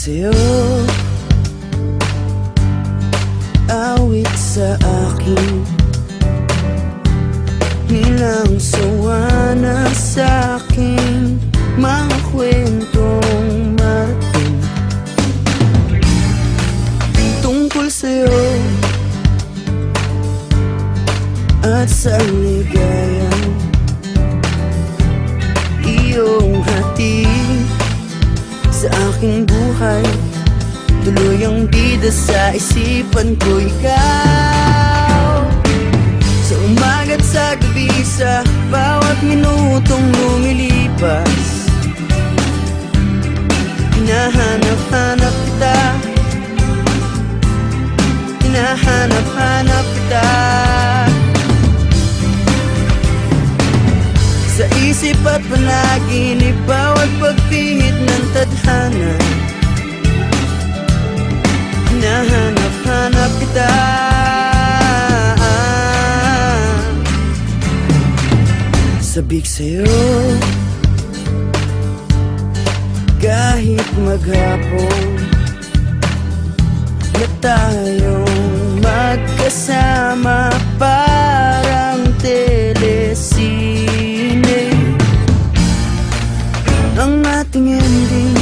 sa'yo, awit sa akin, nilang sawa na sa'king mga kwentong marating tungkol sa'yo at sa ligayang iyong hatid sa aking buhay. Tuluyang bida sa isipan ko ikaw, sa umaga't sa gabi, sa bawat minutong lumilipas. Hinahanap-hanap kita, hinahanap-hanap kita, sa isip at panaginip, bawat pagpihit ng tadhana. Hinahanap-hanap kita, sabik sa'yo kahit maghapon na tayong magkasama, parang telesine ang ating ending.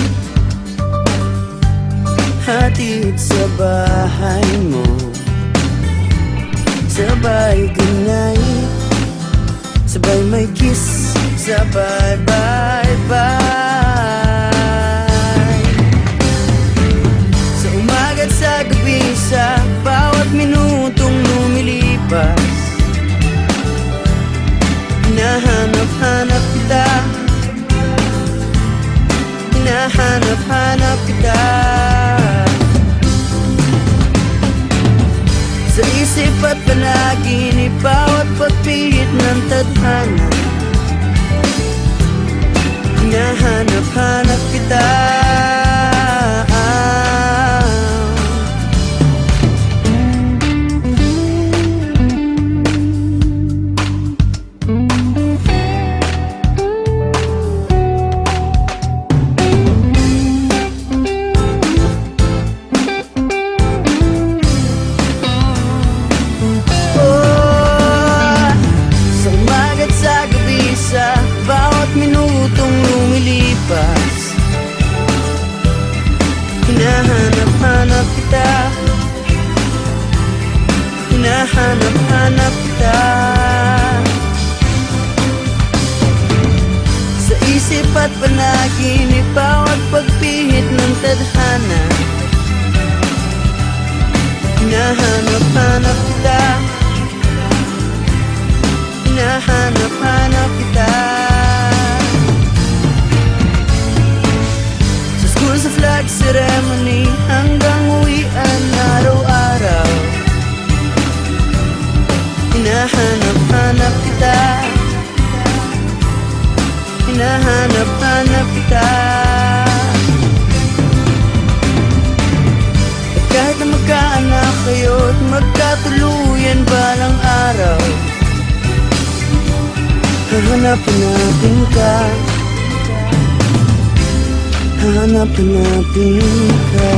Hatid sa bahay mo, sabay gunay, sabay may kiss, sabay bye-bye. Sa umaga't sa gabi, sa bawat minutong lumilipas. Hinahanap-hanap kita, hinahanap-hanap kita, sa isip at panaginip, bawat pagpihit ng tadhana. Hinahanap-hanap kita, sa bawat minutong lumilipas. Hinahanap-hanap kita, hinahanap-hanap kita, sa isip at panaginip, bawat pagpihit ng tadhana. Hinahanap-hanap kita, hinahanap-hanap kita, sa school, sa flag ceremony, hanggang uwian araw-araw. Hinahanap-hanap kita, hinahanap-hanap kita, at kahit na magkaanak kayo at magkatuluyan balang araw, hahanap-hanapin ka, hahanap-hanapin ka.